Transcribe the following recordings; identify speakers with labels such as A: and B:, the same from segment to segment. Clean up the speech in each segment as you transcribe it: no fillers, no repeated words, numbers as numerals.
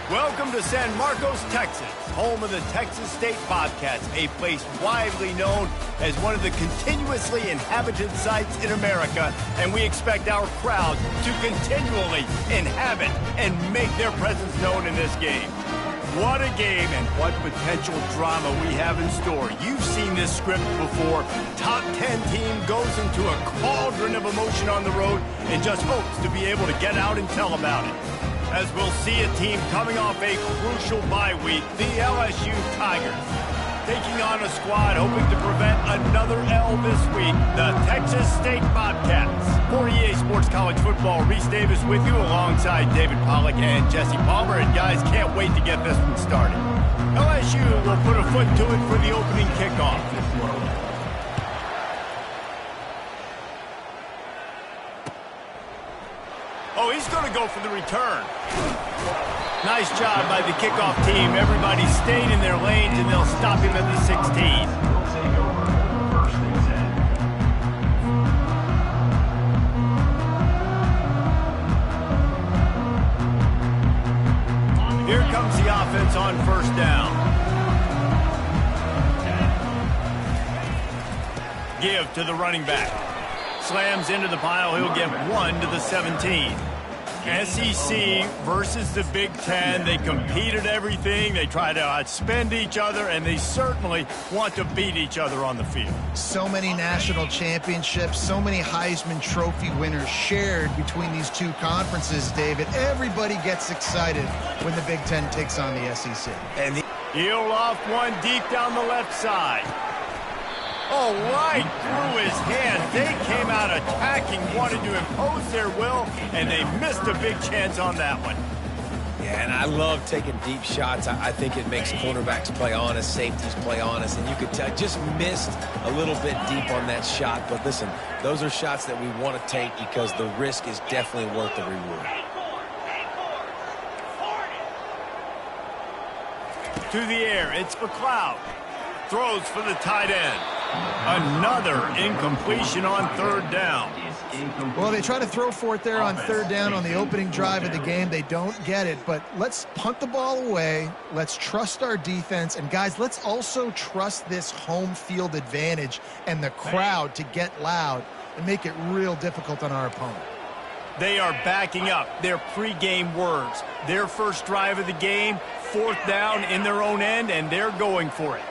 A: Welcome to San Marcos, Texas, home of the Texas State Bobcats, a place widely known as one of the continuously inhabited sites in America, and we expect our crowd to continually inhabit and make their presence known in this game. What a game and what potential drama we have in store. You've seen this script before. Top 10 team goes into a cauldron of emotion on the road and just hopes to be able to get out and tell about it. As we'll see a team coming off a crucial bye week, the LSU Tigers. Taking on a squad hoping to prevent another L this week, the Texas State Bobcats. For EA Sports College Football, Reese Davis with you alongside David Pollack and Jesse Palmer. And guys, can't wait to get this one started. LSU will put a foot to it for the opening kickoff. Oh, he's going to go for the return. Nice job by the kickoff team. Everybody stayed in their lanes, and they'll stop him at the 16. Here comes the offense on first down. Give to the running back. Slams into the pile. He'll get 1 to the 17. SEC versus the Big Ten. They compete at everything. They try to outspend each other, and they certainly want to beat each other on the field.
B: So many national championships, so many Heisman Trophy winners shared between these two conferences, David. Everybody gets excited when the Big Ten takes on the SEC.
A: And he'll off one deep down the left side. Oh, right through his hand. They came out attacking, wanted to impose their will, and they missed a big chance on that one.
C: Yeah, and I love taking deep shots. I think it makes cornerbacks play honest, safeties play honest, and you could tell just missed a little bit deep on that shot. But listen, those are shots that we want to take because the risk is definitely worth the reward.
A: To the air, it's McLeod. Throws for the tight end. Another incompletion on third down.
B: Well, they try to throw for it there on third down on the opening drive of the game. They don't get it, but let's punt the ball away. Let's trust our defense. And, guys, let's also trust this home field advantage and the crowd to get loud and make it real difficult on our opponent.
A: They are backing up their pregame words. Their first drive of the game, fourth down in their own end, and they're going for it.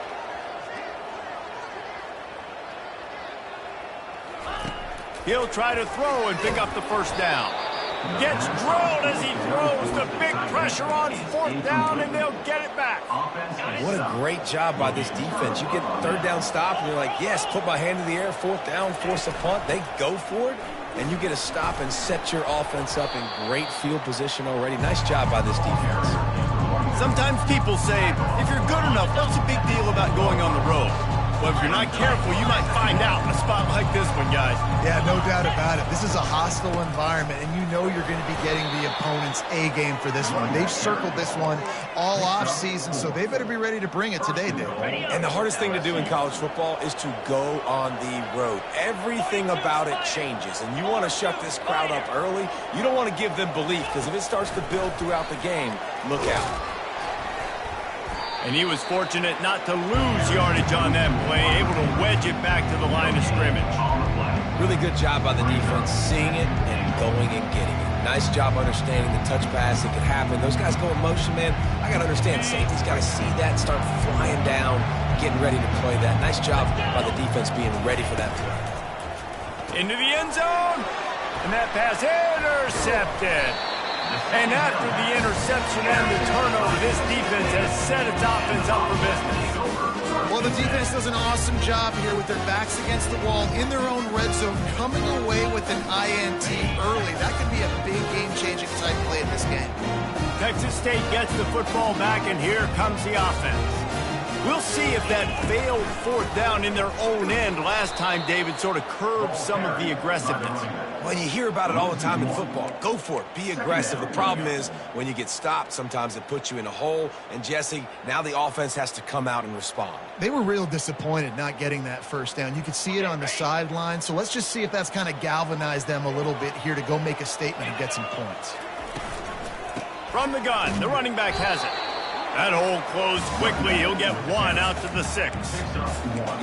A: He'll try to throw and pick up the first down. Gets drilled as he throws. The big pressure on fourth down, and they'll get it back.
C: What a great job by this defense. You get third down stop, and you're like, yes, put my hand in the air, fourth down, force a punt. They go for it, and you get a stop and set your offense up in great field position already. Nice job by this defense.
A: Sometimes people say, if you're good enough, what's the big deal about going on the road? Well, if you're not careful, you might find out in a spot like this one, guys.
B: Yeah, no doubt about it. This is a hostile environment, and you know you're going to be getting the opponent's A game for this one. They've circled this one all offseason, so they better be ready to bring it today, Dave.
C: And the hardest thing to do in college football is to go on the road. Everything about it changes, and you want to shut this crowd up early. You don't want to give them belief, because if it starts to build throughout the game, look out.
A: And he was fortunate not to lose yardage on that play, able to wedge it back to the line of scrimmage.
C: Really good job by the defense, seeing it and going and getting it. Nice job understanding the touch pass that could happen. Those guys go in motion, man. I got to understand, safety's got to see that, start flying down, getting ready to play that. Nice job by the defense being ready for that play.
A: Into the end zone, and that pass intercepted. And after the interception and the turnover, this defense has set its offense up for business.
B: Well, the defense does an awesome job here with their backs against the wall in their own red zone, coming away with an INT early. That could be a big game-changing type play in this game.
A: Texas State gets the football back, and here comes the offense. We'll see if that failed fourth down in their own end last time, David, sort of curbed some of the aggressiveness.
C: Well, you hear about it all the time in football. Go for it. Be aggressive. The problem is when you get stopped, sometimes it puts you in a hole. And, Jesse, now the offense has to come out and respond.
B: They were real disappointed not getting that first down. You could see it on the sideline. So let's just see if that's kind of galvanized them a little bit here to go make a statement and get some points.
A: From the gun, the running back has it. That hole closed quickly. He'll get one out to the 6.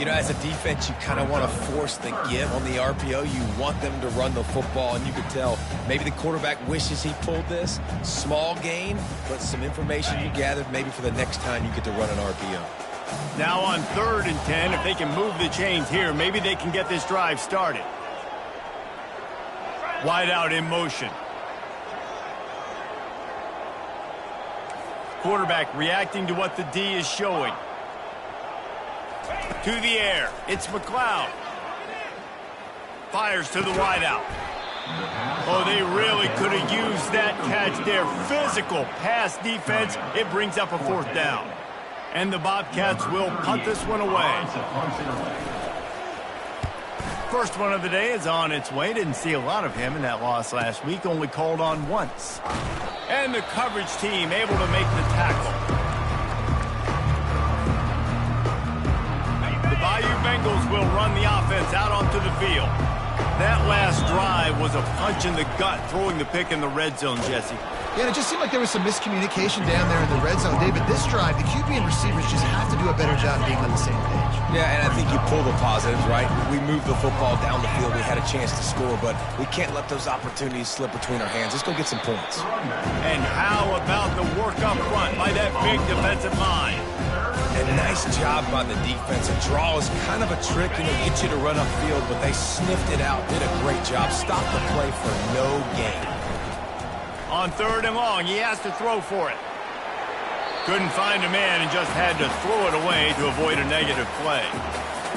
C: You know, as a defense, you kind of want to force the give on the RPO. You want them to run the football, and you can tell maybe the quarterback wishes he pulled this. Small gain, but some information you gathered maybe for the next time you get to run an RPO.
A: Now on 3rd and 10, if they can move the chains here, maybe they can get this drive started. Wide out in motion. Quarterback reacting to what the D is showing. To the air. It's McLeod. Fires to the wideout. Oh, they really could have used that catch there. Physical pass defense. It brings up a 4th down. And the Bobcats will punt this one away. First one of the day is on its way. Didn't see a lot of him in that loss last week. Only called on once. And the coverage team able to make the tackle. The Bayou Bengals will run the offense out onto the field. That last drive was a punch in the gut, throwing the pick in the red zone, Jesse.
B: Yeah, and it just seemed like there was some miscommunication down there in the red zone. David, this drive, the QB and receivers just have to do a better job being on the same page.
C: Yeah, and I think you pull the positives, right? We moved the football down the field. We had a chance to score, but we can't let those opportunities slip between our hands. Let's go get some points.
A: And how about the work up front by that big defensive line?
C: And nice job by the defense. A draw is kind of a trick, get you to run upfield, but they sniffed it out, did a great job. Stopped the play for no gain.
A: On 3rd and long, he has to throw for it. Couldn't find a man and just had to throw it away to avoid a negative play.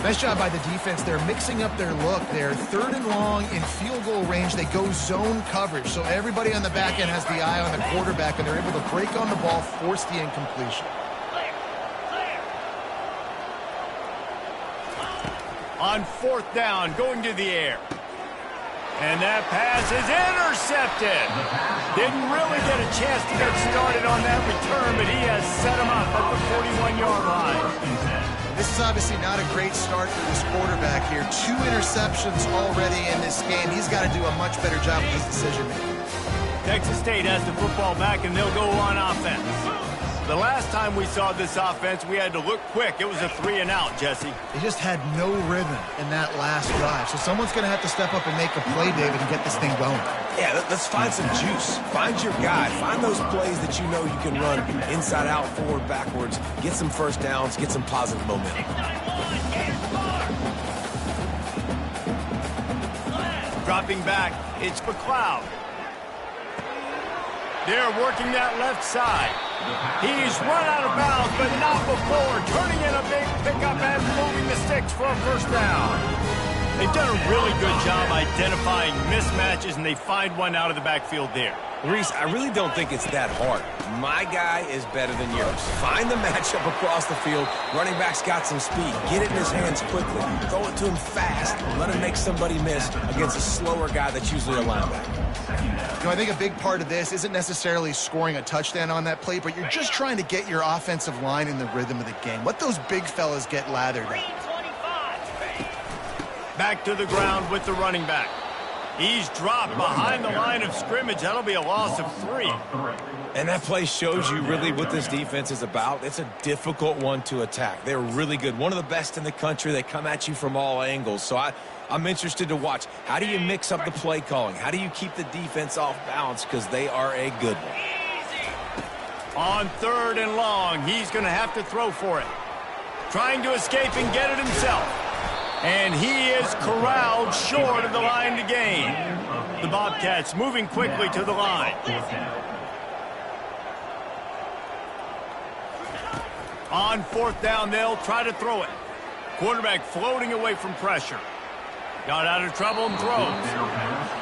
B: Nice job by the defense. They're mixing up their look. They're 3rd and long in field goal range. They go zone coverage, so everybody on the back end has the eye on the quarterback, and they're able to break on the ball, force the incompletion.
A: On 4th down, going to the air. And that pass is intercepted. Didn't really get a chance to get started on that return, but he has set him up at the 41-yard line.
B: This is obviously not a great start for this quarterback here. 2 interceptions already in this game. He's got to do a much better job with his decision-making.
A: Texas State has the football back, and they'll go on offense. The last time we saw this offense, we had to look quick. It was a 3-and-out, Jesse.
B: They just had no rhythm in that last drive. So someone's going to have to step up and make a play, David, and get this thing going.
C: Yeah, let's find some juice. Find your guy. Find those plays that you know you can run inside out, forward, backwards. Get some first downs. Get some positive momentum.
A: Dropping back, it's McLeod. They're working that left side. He's run out of bounds, but not before. Turning in a big pickup and moving the sticks for a 1st down. They've done a really good job identifying mismatches, and they find one out of the backfield there.
C: Reese, I really don't think it's that hard. My guy is better than yours. Find the matchup across the field. Running back's got some speed. Get it in his hands quickly. Throw it to him fast. Let him make somebody miss against a slower guy that's usually a linebacker.
B: You know, I think a big part of this isn't necessarily scoring a touchdown on that play, but you're just trying to get your offensive line in the rhythm of the game. Let those big fellas get lathered up.
A: Back to the ground with the running back. He's dropped behind the line of scrimmage. That'll be a loss of 3.
C: And that play shows you really what this defense is about. It's a difficult one to attack. They're really good. One of the best in the country. They come at you from all angles. So I'm interested to watch. How do you mix up the play calling? How do you keep the defense off balance? Because they are a good one.
A: On 3rd and long, he's going to have to throw for it. Trying to escape and get it himself. And he is corralled short of the line to gain. The Bobcats moving quickly to the line. On 4th down, they'll try to throw it. Quarterback floating away from pressure. Got out of trouble and throws.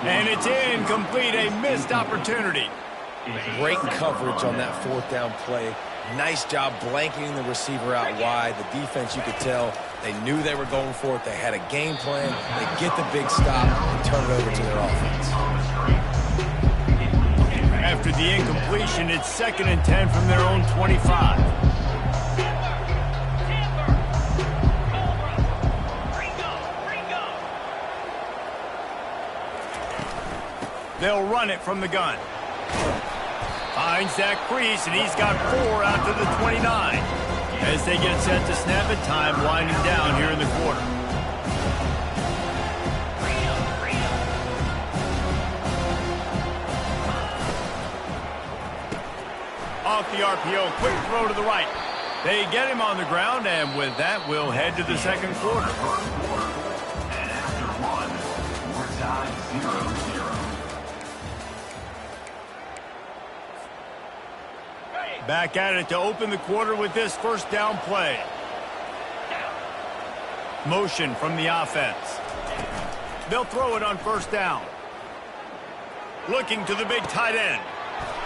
A: And it's incomplete, a missed opportunity.
C: Great coverage on that 4th down play. Nice job blanketing the receiver out wide. The defense, you could tell, they knew they were going for it. They had a game plan. They get the big stop and turn it over to their offense.
A: After the incompletion, it's 2nd and 10 from their own 25. They'll run it from the gun. Finds that crease, and he's got 4 out to the 29. As they get set to snap it, time winding down here in the quarter. Off the RPO, quick throw to the right. They get him on the ground, and with that, we'll head to the second quarter.
D: And after one, we're tied 0-0.
A: Back at it to open the quarter with this first down play. Motion from the offense. They'll throw it on first down. Looking to the big tight end.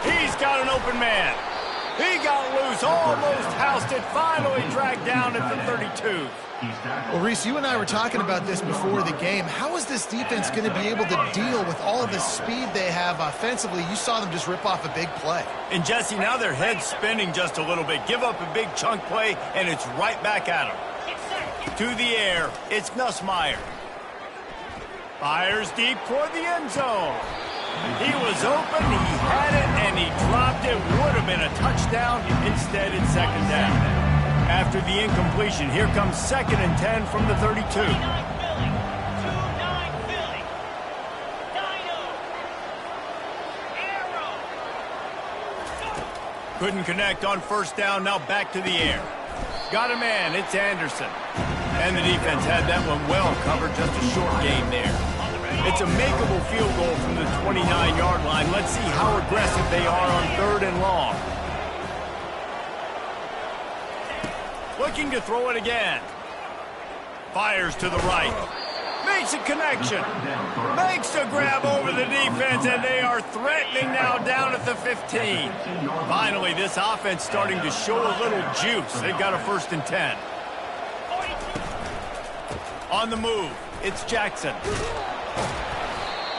A: He's got an open man. He got loose, almost housed it, finally dragged down at the 32.
B: Well, Reese, you and I were talking about this before the game. How is this defense going to be able to deal with all of the speed they have offensively? You saw them just rip off a big play.
A: And, Jesse, now their head's spinning just a little bit. Give up a big chunk play, and it's right back at them. To the air, it's Nussmeier. Fires deep toward the end zone. He was open, he had it, and he dropped it. Would have been a touchdown. Instead, it's second down. After the incompletion, here comes 2nd and 10 from the 32. Couldn't connect on first down, now back to the air. Got a man, it's Anderson. And the defense had that one well covered, just a short game there. It's a makeable field goal from the 29-yard line. Let's see how aggressive they are on 3rd and long. Looking to throw it again. Fires to the right. Makes a connection. Makes a grab over the defense, and they are threatening now down at the 15. Finally, this offense starting to show a little juice. They've got a 1st and 10. On the move, it's Jackson.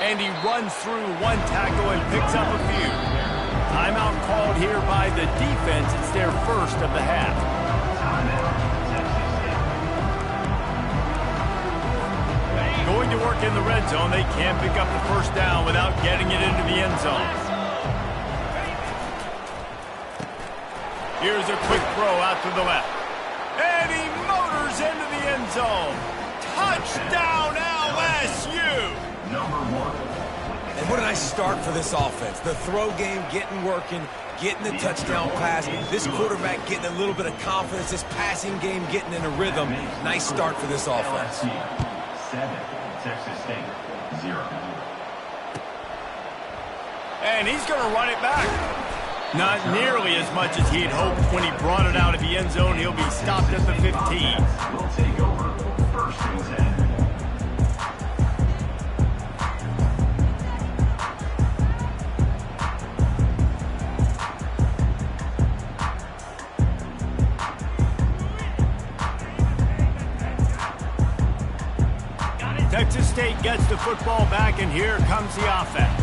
A: And he runs through one tackle and picks up a few. Timeout called here by the defense. It's their first of the half. Going to work in the red zone. They can't pick up the first down without getting it into the end zone. Here's a quick throw out to the left. And he motors into the end zone. Touchdown, LSU!
C: And what a nice start for this offense. The throw game getting working, getting the touchdown pass. This quarterback getting a little bit of confidence. This passing game getting in a rhythm. Nice start for this offense.
D: 7, Texas State 0.
A: And he's going to run it back. Not nearly as much as he'd hoped when he brought it out of the end zone. He'll be stopped at the 15.
D: We'll take over 1st and 10.
A: Texas State gets the football back, and here comes the offense.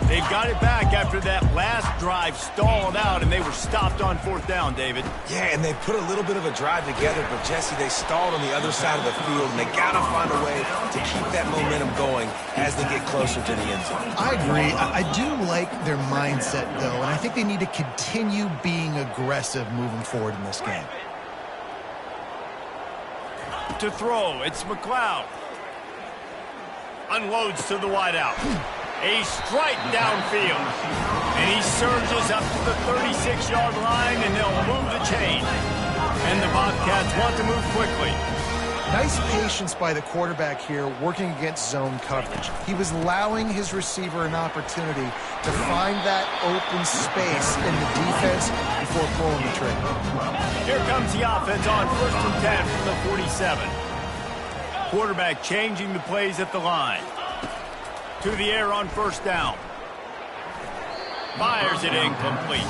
A: They've got it back after that last drive stalled out, and they were stopped on 4th down, David.
C: Yeah, and they put a little bit of a drive together, but, Jesse, they stalled on the other side of the field, and they got to find a way to keep that momentum going as they get closer to the end zone.
B: I agree. I do like their mindset, though, and I think they need to continue being aggressive moving forward in this game.
A: To throw, it's McLeod. Unloads to the wideout. A strike downfield. And he surges up to the 36-yard line, and they'll move the chain. And the Bobcats want to move quickly.
B: Nice patience by the quarterback here working against zone coverage. He was allowing his receiver an opportunity to find that open space in the defense before pulling the trigger.
A: Here comes the offense on 1st and 10 from the 47. Quarterback changing the plays at the line. To the air on first down. Fires it incomplete.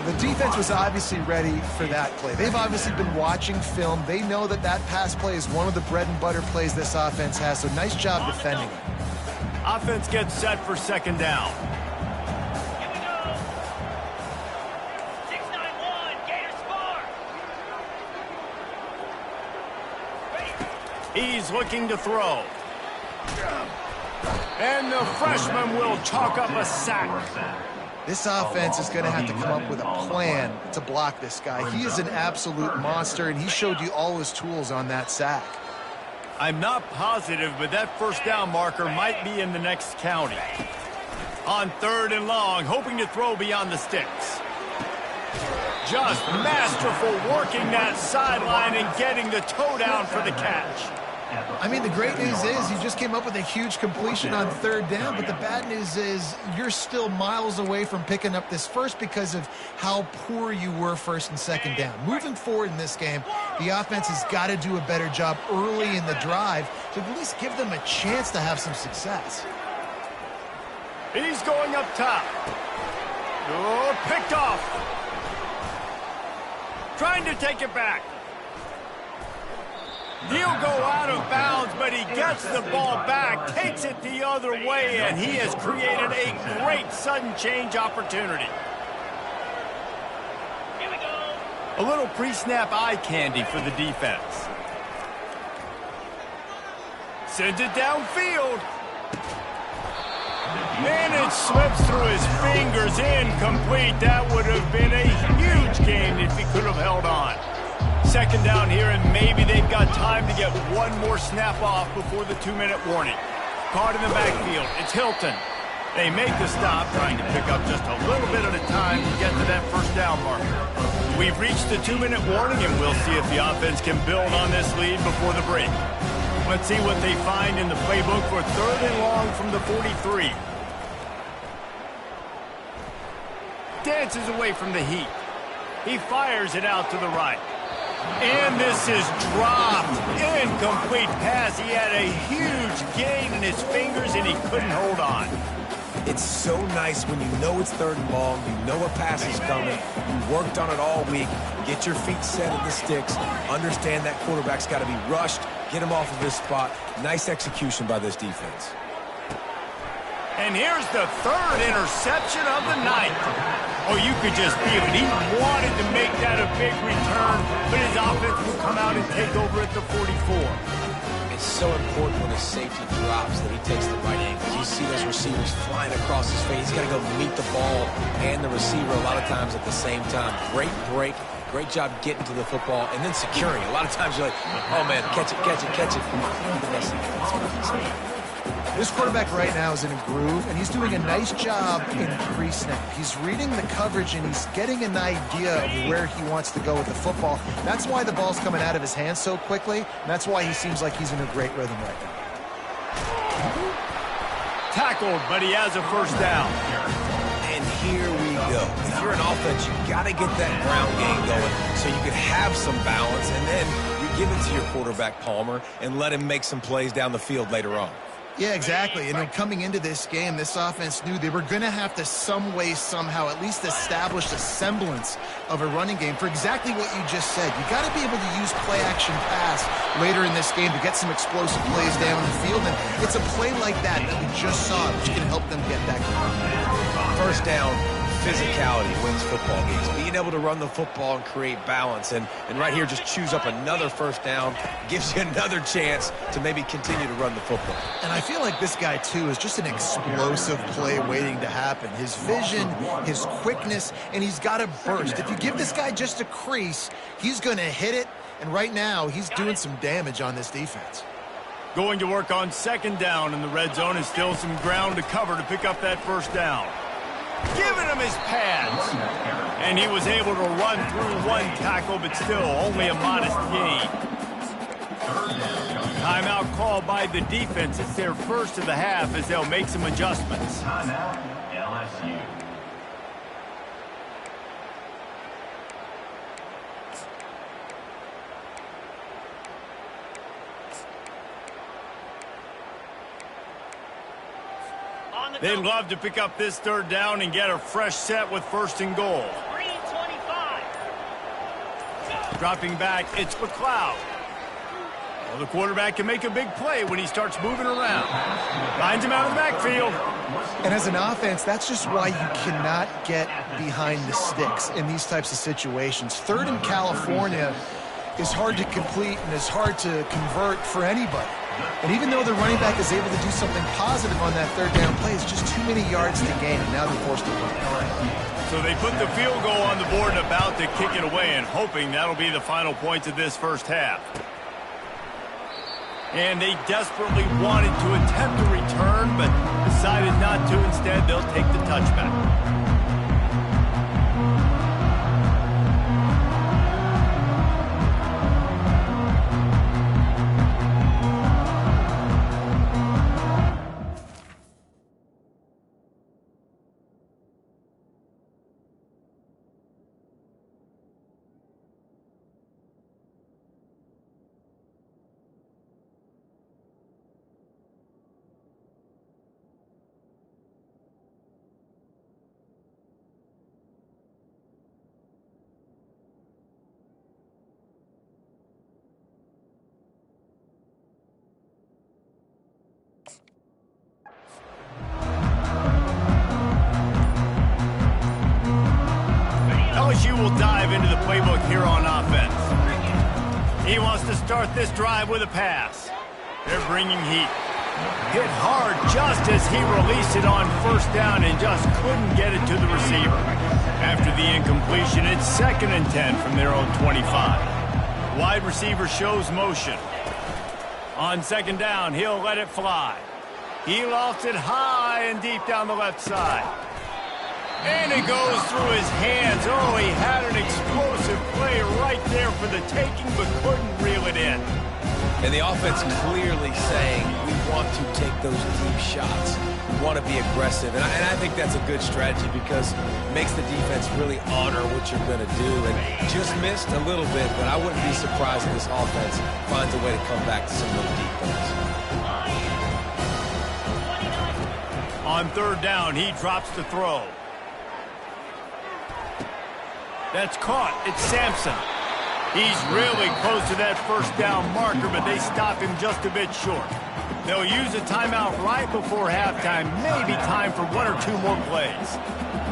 B: The defense was obviously ready for that play. They've obviously been watching film. They know that that pass play is one of the bread and butter plays this offense has, so nice job defending it.
A: Offense gets set for 2nd down.
E: Here we go. 6-9-1, Gators score.
A: He's looking to throw. And the freshman will chalk up a sack.
B: This offense is going to have to come up with a plan to block this guy. He is an absolute monster, and he showed you all his tools on that sack.
A: I'm not positive, but that first down marker might be in the next county. On 3rd and long, hoping to throw beyond the sticks. Just masterful working that sideline and getting the toe down for the catch.
B: I mean, the great news is you just came up with a huge completion on 3rd down, but the bad news is you're still miles away from picking up this first because of how poor you were 1st and 2nd down. Moving forward in this game, the offense has got to do a better job early in the drive to at least give them a chance to have some success.
A: He's going up top. Oh, picked off. Trying to take it back. He'll go out of bounds, but he gets the ball back, takes it the other way, and he has created a great sudden change opportunity.
E: Here we go.
A: A little pre-snap eye candy for the defense. Sends it downfield. And it slips through his fingers, incomplete. That would have been a huge gain if he could have held on. 2nd down here, and maybe they've got time to get one more snap off before the 2-minute warning. Caught in the backfield. It's Hilton. They make the stop, trying to pick up just a little bit at a time to get to that 1st down marker. We've reached the 2-minute warning, and we'll see if the offense can build on this lead before the break. Let's see what they find in the playbook for 3rd and long from the 43. Dances away from the heat. He fires it out to the right. And this is dropped. Incomplete pass. He had a huge gain in his fingers, and he couldn't hold on.
C: It's so nice when you know it's 3rd and long, you know a pass is coming, you worked on it all week, get your feet set at the sticks, understand that quarterback's got to be rushed, get him off of his spot. Nice execution by this defense.
A: And here's the 3rd interception of the night. Oh, you could just feel it. He wanted to make that a big return, but his offense will come out and take over at the 44.
C: It's so important when his safety drops that he takes the right angle. You see those receivers flying across his face. He's got to go meet the ball and the receiver a lot of times at the same time. Great break. Great job getting to the football and then securing. A lot of times you're like, oh, man, catch it, catch it, catch it.
B: This quarterback right now is in a groove, and he's doing a nice job in pre-snap. He's reading the coverage, and he's getting an idea of where he wants to go with the football. That's why the ball's coming out of his hands so quickly, and that's why he seems like he's in a great rhythm right now.
A: Tackled, but he has a 1st down.
C: And here we go. If you're an offense, you got to get that ground game going so you can have some balance, and then you give it to your quarterback, Palmer, and let him make some plays down the field later on.
B: Yeah, exactly. And then coming into this game, this offense knew they were going to have to some way, somehow, at least establish a semblance of a running game for exactly what you just said. You got to be able to use play-action pass later in this game to get some explosive plays down the field. And it's a play like that we just saw, which can help them get that going.
C: 1st down, physicality wins football games. Being able to run the football and create balance. And right here, just choose up another 1st down, gives you another chance to maybe continue to run the football.
B: And I feel like this guy, too, is just an explosive play waiting to happen. His vision, his quickness, and he's got a burst. If you give this guy just a crease, he's going to hit it. And right now, he's doing some damage on this defense.
A: Going to work on 2nd down in the red zone, and still some ground to cover to pick up that 1st down. Giving him his pads. And he was able to run through one tackle, but still only a modest gain. Timeout called by the defense. It's their 1st of the half as they'll make some adjustments.
D: Timeout, LSU.
A: They'd love to pick up this 3rd down and get a fresh set with 1st and goal.
E: Green 25.
A: Dropping back, it's McLeod. Well, the quarterback can make a big play when he starts moving around. Finds him out of the backfield.
B: And as an offense, that's just why you cannot get behind the sticks in these types of situations. 3rd in California, is hard to complete and is hard to convert for anybody. And even though the running back is able to do something positive on that third down play, it's just too many yards to gain, and now they're forced to punt.
A: So they put the field goal on the board and about to kick it away, and hoping that'll be the final points of this first half. And they desperately wanted to attempt a return, but decided not to. Instead, they'll take the touchback. LSU will dive into the playbook here on offense. He wants to start this drive with a pass. They're bringing heat. Hit hard just as he released it on first down and just couldn't get it to the receiver. After the incompletion, it's 2nd and 10 from their own 25. Wide receiver shows motion. On 2nd down, he'll let it fly. He lofts it high and deep down the left side. And it goes through his hands. Oh, he had an explosive play right there for the taking, but couldn't reel it in.
C: And the offense clearly saying, we want to take those deep shots. We want to be aggressive. And I think that's a good strategy because it makes the defense really honor what you're going to do. And just missed a little bit, but I wouldn't be surprised if this offense finds a way to come back to some of those deep points.
A: On 3rd down, he drops the throw. That's caught. It's Sampson. He's really close to that first down marker, but they stop him just a bit short. They'll use a timeout right before halftime, maybe time for 1 or 2 more plays.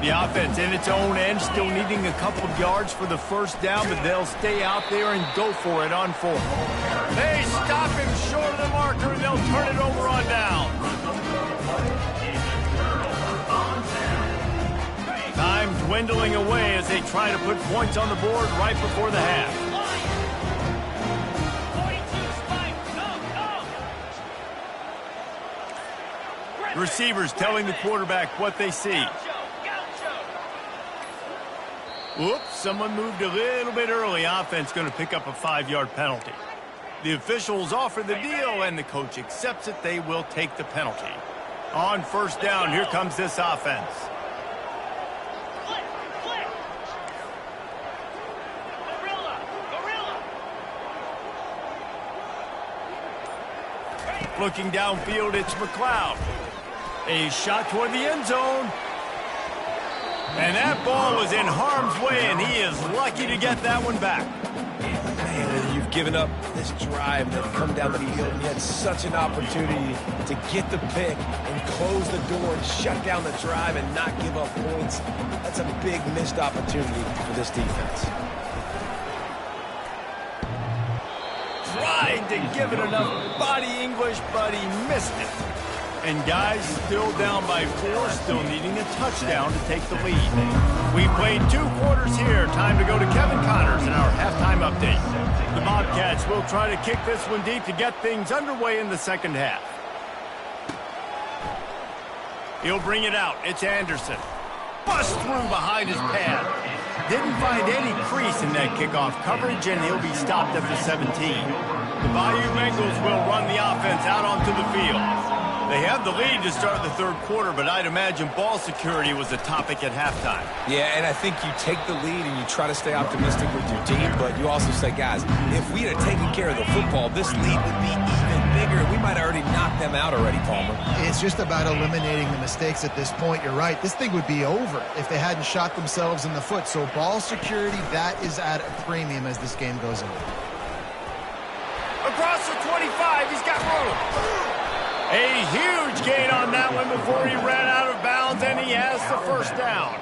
A: The offense in its own end still needing a couple of yards for the first down, but they'll stay out there and go for it on 4th. They stop him short of the marker, and they'll turn it over on down. Time dwindling away as they try to put points on the board right before the half. Receivers telling the quarterback what they see. Oops, someone moved a little bit early. Offense going to pick up a 5-yard penalty. The officials offer the deal, and the coach accepts it. They will take the penalty. On 1st down, here comes this offense. Looking downfield, it's McLeod. A shot toward the end zone. And that ball was in harm's way, and he is lucky to get that one back.
C: Man, you've given up this drive that come down the field, and you had such an opportunity to get the pick and close the door and shut down the drive and not give up points. That's a big missed opportunity for this defense.
A: Tried to give it enough body English, but he missed it. And guys still down by 4, still needing a touchdown to take the lead. We played 2 quarters here. Time to go to Kevin Connors in our halftime update. The Bobcats will try to kick this one deep to get things underway in the 2nd half. He'll bring it out. It's Anderson. Bust through behind his pad. Didn't find any crease in that kickoff coverage, and he'll be stopped at the 17. The Bayou Bengals will run the offense out onto the field. They have the lead to start the 3rd quarter, but I'd imagine ball security was a topic at halftime.
C: Yeah, and I think you take the lead and you try to stay optimistic with your team, but you also say, guys, if we had taken care of the football, this lead would be even bigger. We might have already knocked them out already, Palmer.
B: It's just about eliminating the mistakes at this point. You're right. This thing would be over if they hadn't shot themselves in the foot. So ball security, that is at a premium as this game goes on.
A: Across the 25, he's got room. A huge gain on that one before he ran out of bounds, and he has the first down.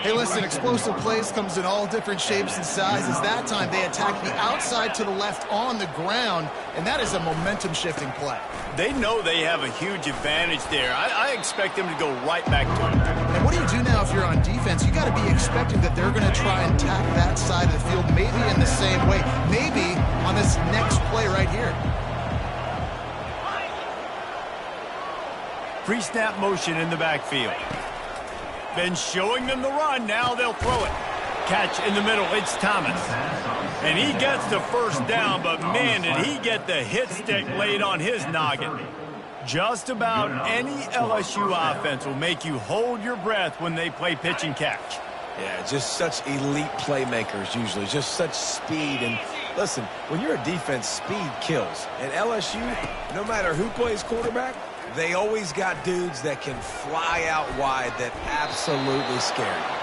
B: Hey, listen, explosive plays comes in all different shapes and sizes. That time they attack the outside to the left on the ground, and that is a momentum-shifting play.
A: They know they have a huge advantage there. I expect them to go right back to it.
B: And what do you do now if you're on defense? You got to be expecting that they're going to try and attack that side of the field, maybe in the same way, maybe on this next play right here.
A: Pre-snap motion in the backfield. Been showing them the run. Now they'll throw it. Catch in the middle. It's Thomas. And he gets the first down, but man, did he get the hit stick laid on his noggin. Just about any LSU offense will make you hold your breath when they play pitch and catch.
C: Yeah, just such elite playmakers usually, just such speed. And listen, when you're a defense, speed kills. And LSU, no matter who plays quarterback, they always got dudes that can fly out wide that absolutely scare you.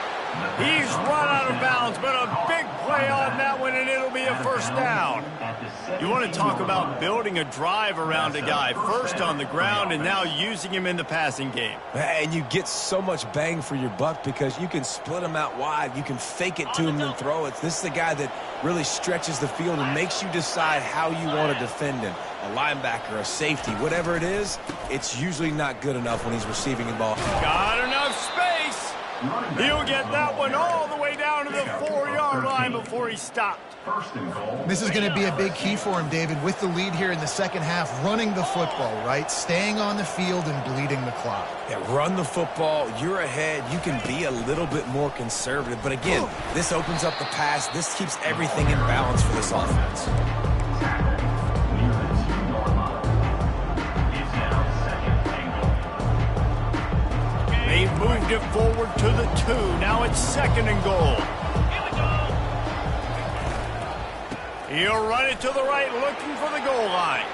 A: He's run out of bounds, but a big play on that one, and it'll be a first down. You want to talk about building a drive around a guy, first on the ground and now using him in the passing game.
C: And you get so much bang for your buck because you can split him out wide. You can fake it to him and throw it. This is the guy that really stretches the field and makes you decide how you want to defend him. A linebacker, a safety, whatever it is, it's usually not good enough when he's receiving the ball.
A: Got enough space. He'll get that one all the way down to the 4-yard line before he stopped.
B: This is going to be a big key for him, David, with the lead here in the second half, running the football, right? Staying on the field and bleeding the clock.
C: Yeah, run the football. You're ahead. You can be a little bit more conservative. But again, this opens up the pass. This keeps everything in balance for this offense.
A: They've moved it forward to the 2. Now it's 2nd and goal.
E: Here we go.
A: He'll run it to the right, looking for the goal line.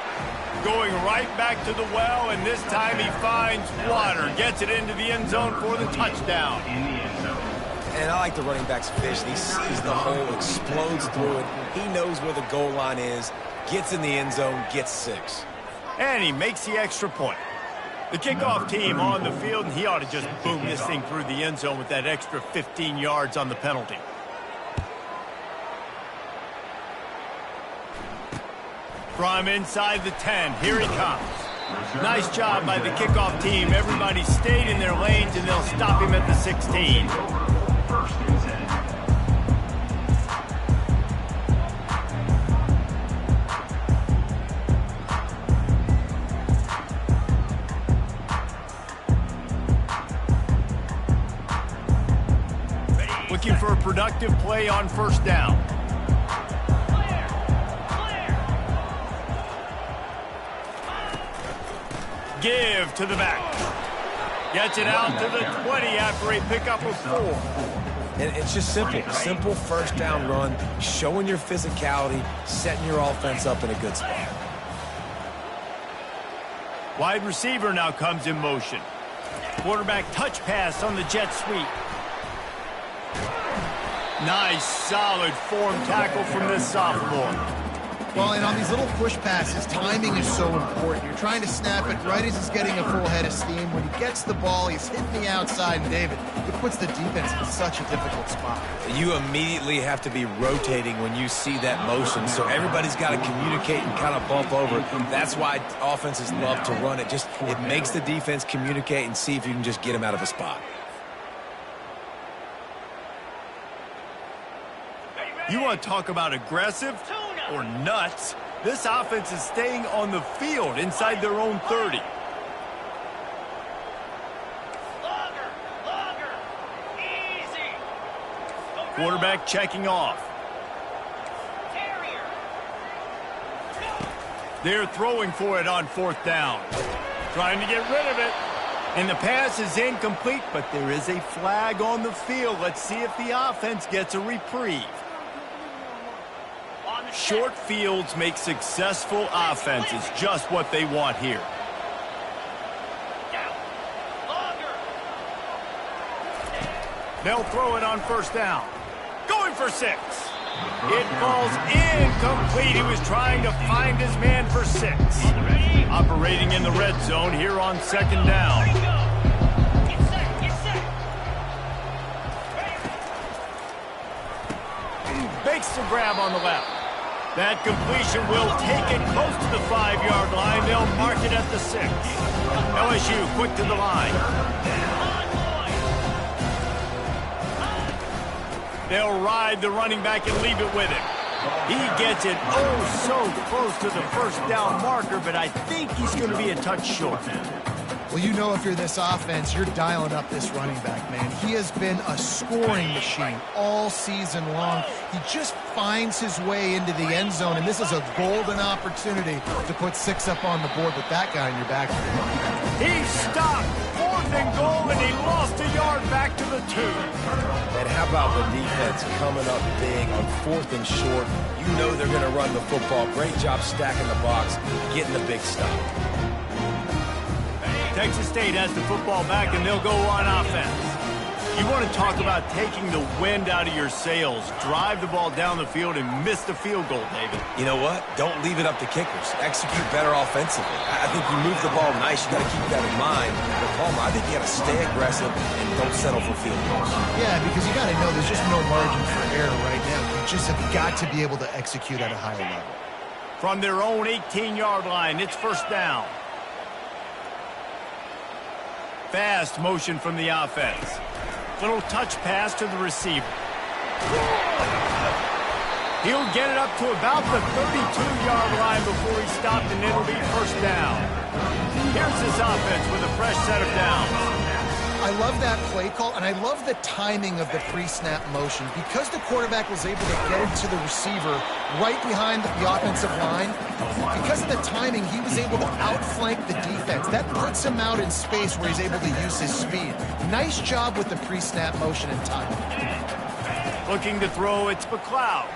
A: Going right back to the well, and this time he finds water. Gets it into the end zone for the touchdown.
C: And I like the running back's vision. He sees the hole, explodes through it. He knows where the goal line is, gets in the end zone, gets 6.
A: And he makes the extra point. The kickoff team on the field, and he ought to just boom this thing through the end zone with that extra 15 yards on the penalty. From inside the 10, here he comes. Nice job by the kickoff team. Everybody stayed in their lanes, and they'll stop him at the 16. Looking for a productive play on first down. Give to the back. Gets it out to the 20 after a pickup of 4.
C: And it's just simple. Simple first down run, showing your physicality, setting your offense up in a good spot.
A: Wide receiver now comes in motion. Quarterback touch pass on the jet sweep. Nice, solid form tackle from this sophomore.
B: Well, and on these little push passes, timing is so important. You're trying to snap it right as he's getting a full head of steam. When he gets the ball, he's hitting the outside, and David, it puts the defense in such a difficult spot.
C: You immediately have to be rotating when you see that motion, so everybody's got to communicate and kind of bump over. That's why offenses love to run it. It makes the defense communicate and see if you can just get him out of a spot.
A: You want to talk about aggressive or nuts? This offense is staying on the field inside their own 30.
E: Longer. Easy.
A: Quarterback checking off.
E: Carrier.
A: They're throwing for it on 4th down. Trying to get rid of it. And the pass is incomplete, but there is a flag on the field. Let's see if the offense gets a reprieve. Short fields make successful offenses just what they want here. They'll throw it on first down. Going for 6. It falls incomplete. He was trying to find his man for 6. Operating in the red zone here on 2nd down. Makes the grab on the left. That completion will take it close to the 5-yard line. They'll mark it at the 6. LSU quick to the line. They'll ride the running back and leave it with him. He gets it so close to the first down marker, but I think he's going to be a touch short.
B: Well, you know if you're this offense, you're dialing up this running back, man. He has been a scoring machine all season long. He just finds his way into the end zone, and this is a golden opportunity to put 6 up on the board with that guy in your backfield.
A: He stopped, 4th and goal, and he lost a yard back to the 2.
C: And how about the defense coming up big on 4th and short? You know they're going to run the football. Great job stacking the box, getting the big stop.
A: Texas State has the football back, and they'll go on offense. You want to talk about taking the wind out of your sails. Drive the ball down the field and miss the field goal, David.
C: You know what? Don't leave it up to kickers. Execute better offensively. I think you move the ball nice. You got to keep that in mind. But Palmer, I think you got to stay aggressive and don't settle for field goals.
B: Yeah, because you got to know there's just no margin for error right now. You just have got to be able to execute at a higher level.
A: From their own 18-yard line, it's 1st down. Fast motion from the offense. Little touch pass to the receiver. He'll get it up to about the 32-yard line before he stopped, and it'll be 1st down. Here's this offense with a fresh set of downs.
B: I love that play call, and I love the timing of the pre-snap motion. Because the quarterback was able to get it to the receiver right behind the offensive line, because of the timing, he was able to outflank the defense. That puts him out in space where he's able to use his speed. Nice job with the pre-snap motion and timing.
A: Looking to throw, it's McLeod.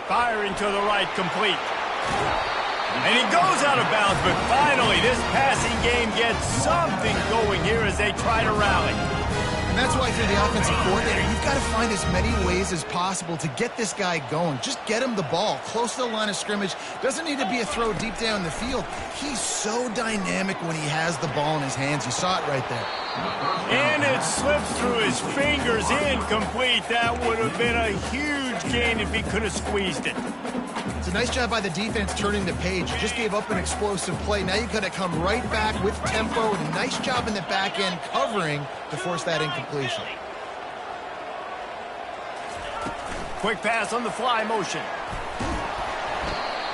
A: Firing to the right, complete. And he goes out of bounds, but finally this passing game gets something going here as they try to rally.
B: And that's why if you're the offensive coordinator, you've got to find as many ways as possible to get this guy going. Just get him the ball close to the line of scrimmage. Doesn't need to be a throw deep down the field. He's so dynamic when he has the ball in his hands. You saw it right there.
A: And it slips through his fingers, incomplete. That would have been a huge gain if he could have squeezed it.
B: It's a nice job by the defense turning the page. You just gave up an explosive play. Now you've got to come right back with tempo. And a nice job in the back end covering to force that incompletion.
A: Quick pass on the fly motion.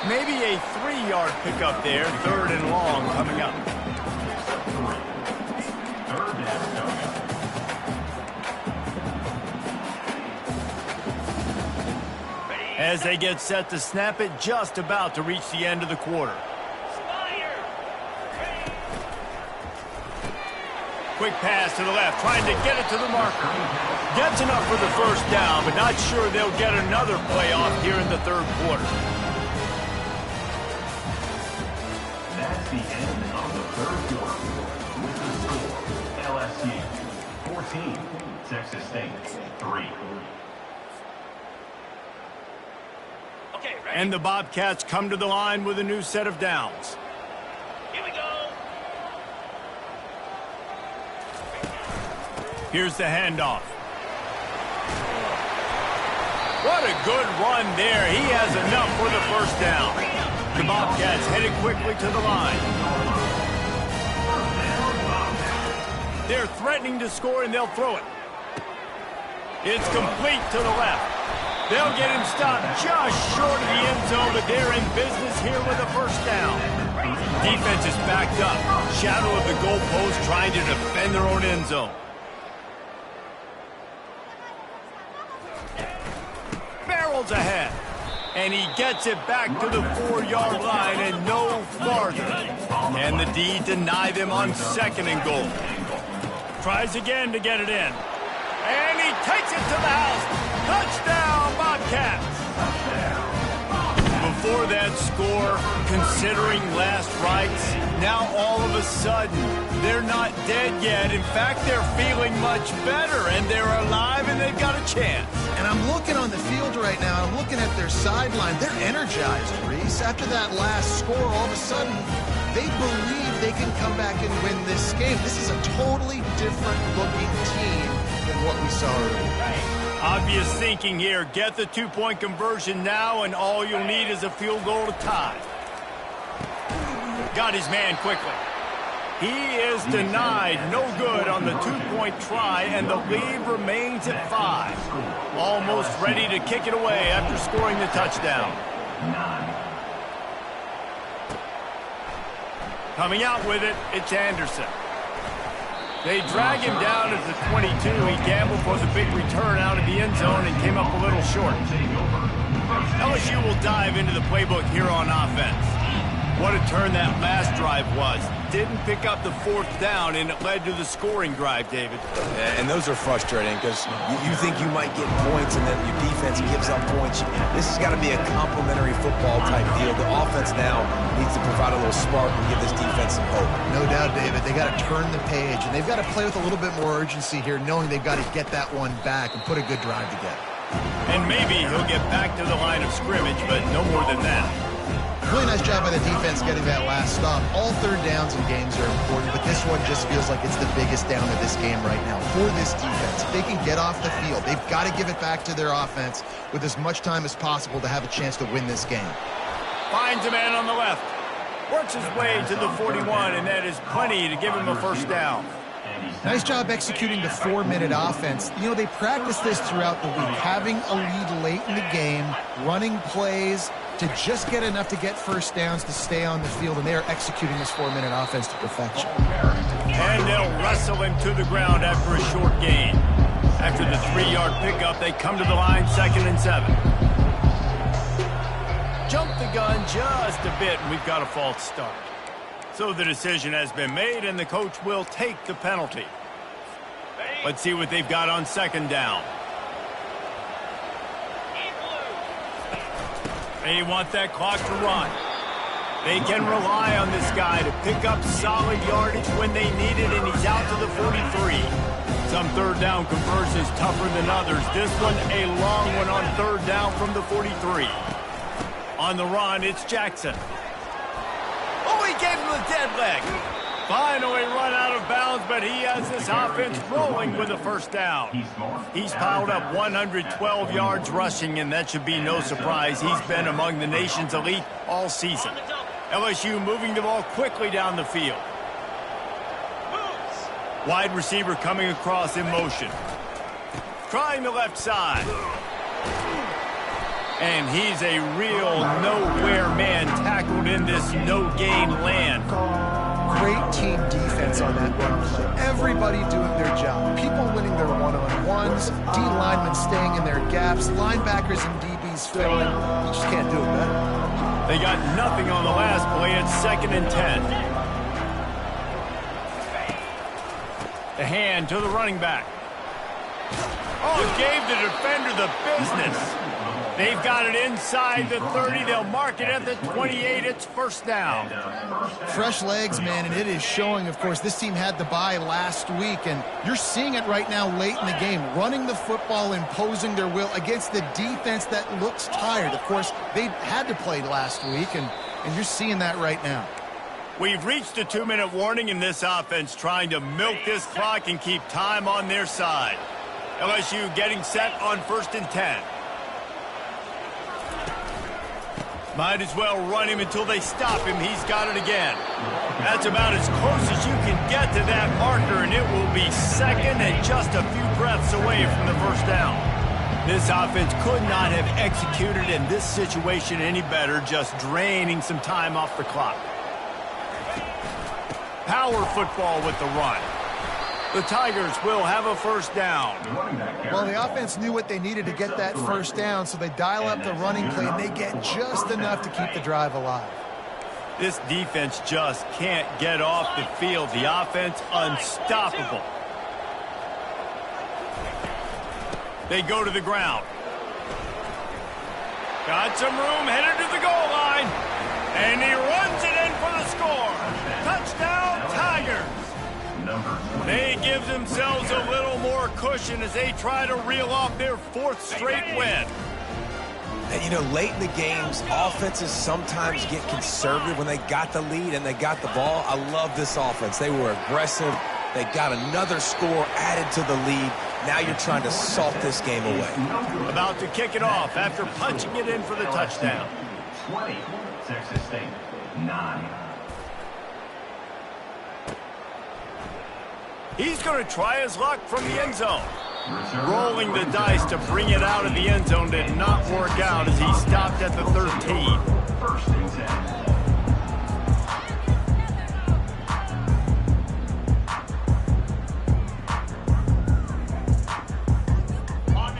A: Maybe a 3-yard pickup there. 3rd and long coming up. As they get set to snap it, just about to reach the end of the quarter. Quick pass to the left, trying to get it to the marker. Gets enough for the 1st down, but not sure they'll get another play off here in the 3rd quarter.
D: That's the end of the 3rd quarter. With the score, LSU 14, Texas State 3.
A: And the Bobcats come to the line with a new set of downs.
E: Here we go.
A: Here's the handoff. What a good run there. He has enough for the 1st down. The Bobcats headed quickly to the line. They're threatening to score, and they'll throw it. It's complete to the left. They'll get him stopped just short of the end zone, but they're in business here with a 1st down. Defense is backed up. Shadow of the goalpost trying to defend their own end zone. Barrels ahead. And he gets it back to the 4-yard line and no farther. And the D deny them on 2nd and goal. Tries again to get it in. And he takes it to the house. Touchdown, Bobcats! Before that score, considering last rites, now all of a sudden, they're not dead yet. In fact, they're feeling much better, and they're alive, and they've got a chance.
B: And I'm looking on the field right now. I'm looking at their sideline. They're energized, Reese. After that last score, all of a sudden, They believe they can come back and win this game. This is a totally different looking team than what we saw earlier.
A: Obvious thinking here. Get the two-point conversion now, and all you'll need is a field goal to tie. Got his man quickly. He is denied. No good on the two-point try, and the lead remains at 5. Almost ready to kick it away after scoring the touchdown. Coming out with it, it's Anderson. They drag him down at the 22. He gambled for the big return out of the end zone and came up a little short. LSU will dive into the playbook here on offense. What a turn that last drive was. Didn't pick up the 4th down, and it led to the scoring drive, David.
C: Yeah, and those are frustrating because you think you might get points and then your defense gives up points. This has got to be a complementary football type deal. The offense now needs to provide a little spark and give this defense some hope.
B: No doubt, David. They got to turn the page, and they've got to play with a little bit more urgency here, knowing they've got to get that one back and put a good drive together.
A: And maybe he'll get back to the line of scrimmage, but no more than that.
B: Really nice job by the defense getting that last stop. All third downs in games are important, but this one just feels like it's the biggest down of this game right now for this defense. If they can get off the field, they've got to give it back to their offense with as much time as possible to have a chance to win this game.
A: Finds a man on the left. Works his way to the 41, and that is plenty to give him a first down.
B: Nice job executing the 4-minute offense. You know, they practice this throughout the week, having a lead late in the game, running plays to just get enough to get first downs to stay on the field, and they are executing this 4-minute offense to perfection.
A: And they'll wrestle him to the ground after a short gain. After the 3-yard pickup, they come to the line, 2nd and 7. Jump the gun just a bit, and we've got a false start. So the decision has been made, and the coach will take the penalty. Let's see what they've got on 2nd down. They want that clock to run. They can rely on this guy to pick up solid yardage when they need it, and he's out to the 43. Some third down conversions tougher than others. This one, a long one on 3rd down from the 43. On the run, it's Jackson. Oh, he gave him the dead leg. Finally run out of bounds, but he has this offense rolling with a first down. He's piled up 112 yards rushing, and that should be no surprise. He's been among the nation's elite all season. LSU moving the ball quickly down the field. Wide receiver coming across in motion. Trying the left side. And he's a real nowhere man tackled in this no-gain land.
B: Great team defense on that run play. Everybody doing their job. People winning their one-on-ones, D linemen staying in their gaps, linebackers and DBs filling. You just can't do it better.
A: They got nothing on the last play. It's 2nd and 10. The hand to the running back. Oh, gave the defender the business. They've got it inside the 30. They'll mark it at the 28. It's first down.
B: Fresh legs, man, and it is showing, of course. This team had the bye last week, and you're seeing it right now late in the game. Running the football, imposing their will against the defense that looks tired. Of course, they had to play last week, and you're seeing that right now.
A: We've reached a 2-minute warning in this offense, trying to milk this clock and keep time on their side. LSU getting set on 1st and 10. Might as well run him until they stop him. He's got it again. That's about as close as you can get to that marker, and it will be 2nd and just a few breaths away from the first down. This offense could not have executed in this situation any better, just draining some time off the clock. Power football with the run. The Tigers will have a first down.
B: Well, the offense knew what they needed to get that first down, so they dial up the running play, and they get just enough to keep the drive alive.
A: This defense just can't get off the field. The offense unstoppable. They go to the ground. Got some room, headed to the goal line. And he runs it in for the score. Touchdown, Tigers. They give themselves a little more cushion as they try to reel off their 4th straight win.
C: And, you know, late in the games, offenses sometimes get conservative when they got the lead and they got the ball. I love this offense. They were aggressive. They got another score added to the lead. Now you're trying to salt this game away.
A: About to kick it off after punching it in for the touchdown.
D: 20, Texas State, 9.
A: He's going to try his luck from the end zone. Rolling the dice to bring it out of the end zone did not work out as he stopped at the 13.
D: First and 10.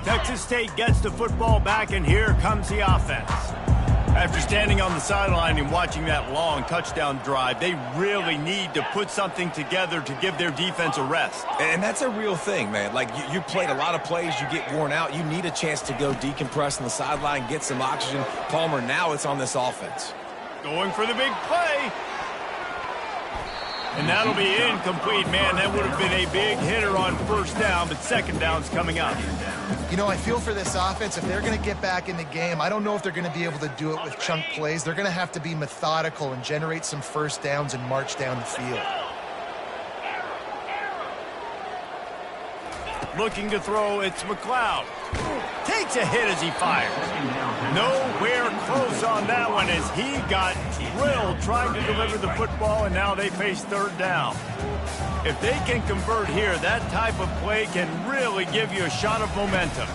A: Texas State gets the football back, and here comes the offense. After standing on the sideline and watching that long touchdown drive, they really need to put something together to give their defense a rest.
C: And that's a real thing, man. Like, you played a lot of plays, you get worn out. You need a chance to go decompress on the sideline, get some oxygen. Palmer, now it's on this offense.
A: Going for the big play. And that'll be incomplete, man. That would have been a big hitter on first down, but second down's coming up.
B: You know, I feel for this offense, if they're going to get back in the game, I don't know if they're going to be able to do it with chunk plays. They're going to have to be methodical and generate some first downs and march down the field.
A: Looking to throw, it's McLeod. Takes a hit as he fires. Nowhere close on that one as he got drilled trying to deliver the football, and now they face third down. If they can convert here, that type of play can really give you a shot of momentum.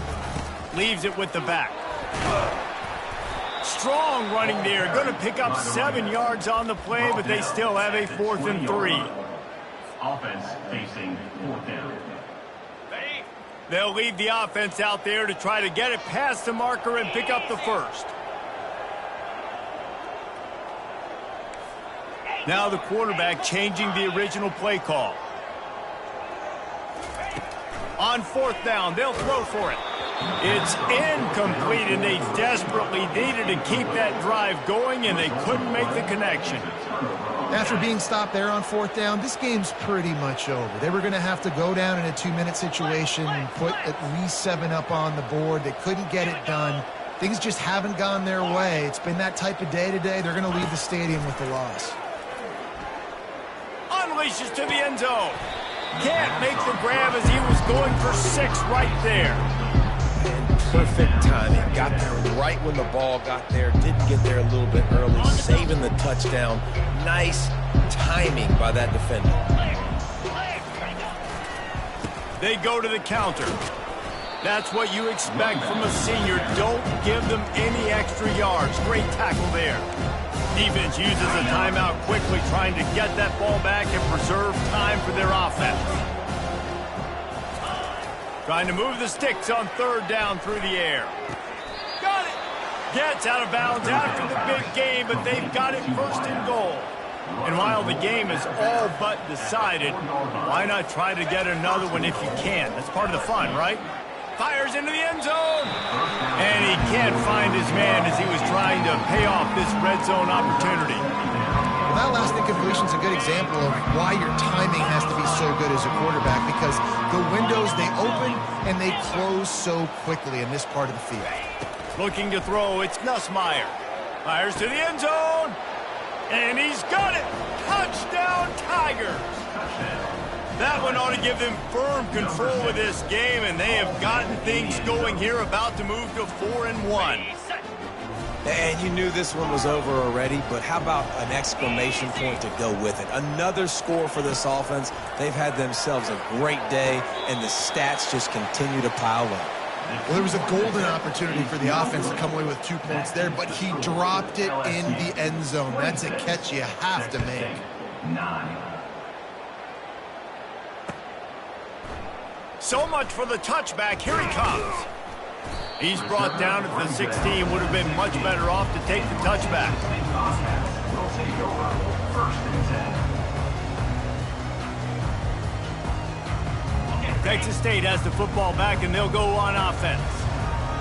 A: Leaves it with the back. Strong running there. Going to pick up 7 yards on the play, but they still have a 4th and 3.
D: Offense facing 4th down.
A: They'll leave the offense out there to try to get it past the marker and pick up the first. Now the quarterback changing the original play call. On 4th down, they'll throw for it. It's incomplete, and they desperately needed to keep that drive going, and they couldn't make the connection.
B: After being stopped there on 4th down, this game's pretty much over. They were going to have to go down in a 2-minute situation and put at least 7 up on the board. They couldn't get it done. Things just haven't gone their way. It's been that type of day today. They're going to leave the stadium with the loss.
A: Unleashes to the end zone. Can't make the grab as he was going for 6 right there.
C: And perfect timing. Got there right when the ball got there. Didn't get there a little bit early. Saving the touchdown. Nice timing by that defender.
A: They go to the counter. That's what you expect from a senior. Don't give them any extra yards. Great tackle there. Defense uses a timeout quickly, trying to get that ball back and preserve time for their offense. Trying to move the sticks on 3rd down through the air. Got it! Gets out of bounds after the big game, but they've got it 1st and goal. And while the game is all but decided, why not try to get another one if you can? That's part of the fun, right? Fires into the end zone. And he can't find his man as he was trying to pay off this red zone opportunity.
B: Well, that last incompletion is a good example of why your timing has to be so good as a quarterback, because the windows, they open and they close so quickly in this part of the field.
A: Looking to throw, it's Nussmeier. Fires to the end zone. And he's got it. Touchdown, Tigers. That one ought to give them firm control of this game, and they have gotten things going here, about to move to 4-1.
C: And you knew this one was over already, but how about an exclamation point to go with it? Another score for this offense. They've had themselves a great day, and the stats just continue to pile up.
B: Well, there was a golden opportunity for the offense to come away with 2 points there, but he dropped it in the end zone. That's a catch you have to make.
D: 9.
A: So much for the touchback. Here he comes. He's brought down at the 16. Would have been much better off to take the touchback.
D: Will take over 1st and 10.
A: Texas State has the football back, and they'll go on offense.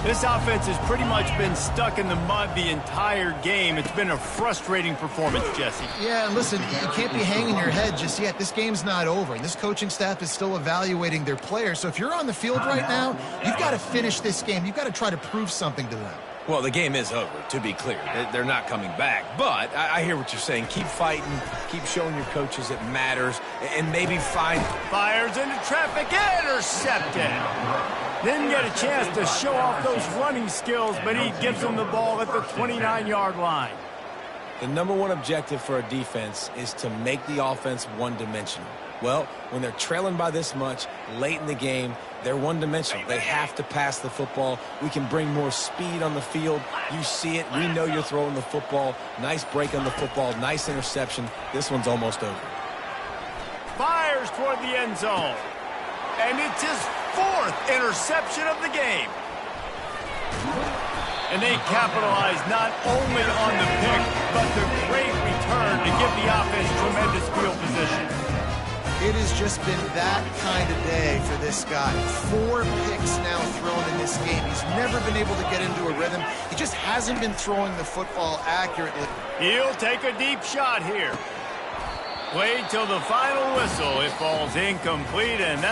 A: This offense has pretty much been stuck in the mud the entire game. It's been a frustrating performance, Jesse.
B: Yeah, and listen, you can't be hanging your head just yet. This game's not over, and this coaching staff is still evaluating their players. So if you're on the field right now, you've got to finish this game. You've got to try to prove something to them.
C: Well, the game is over, to be clear. They're not coming back. But I hear what you're saying. Keep fighting. Keep showing your coaches it matters. And maybe find...
A: Fires into traffic. Intercepted. Didn't get a chance to show off those running skills, but he gives them the ball at the 29-yard line.
C: The number one objective for a defense is to make the offense one-dimensional. Well, when they're trailing by this much late in the game, they're one-dimensional. They have to pass the football. We can bring more speed on the field. You see it. We know you're throwing the football. Nice break on the football. Nice interception. This one's almost over.
A: Fires toward the end zone. And it's his 4th interception of the game. And they capitalize not only on the pick, but the great return to give the offense tremendous field position.
B: It has just been that kind of day for this guy. 4 picks now thrown in this game. He's never been able to get into a rhythm. He just hasn't been throwing the football accurately.
A: He'll take a deep shot here. Played till the final whistle. It falls incomplete, and that's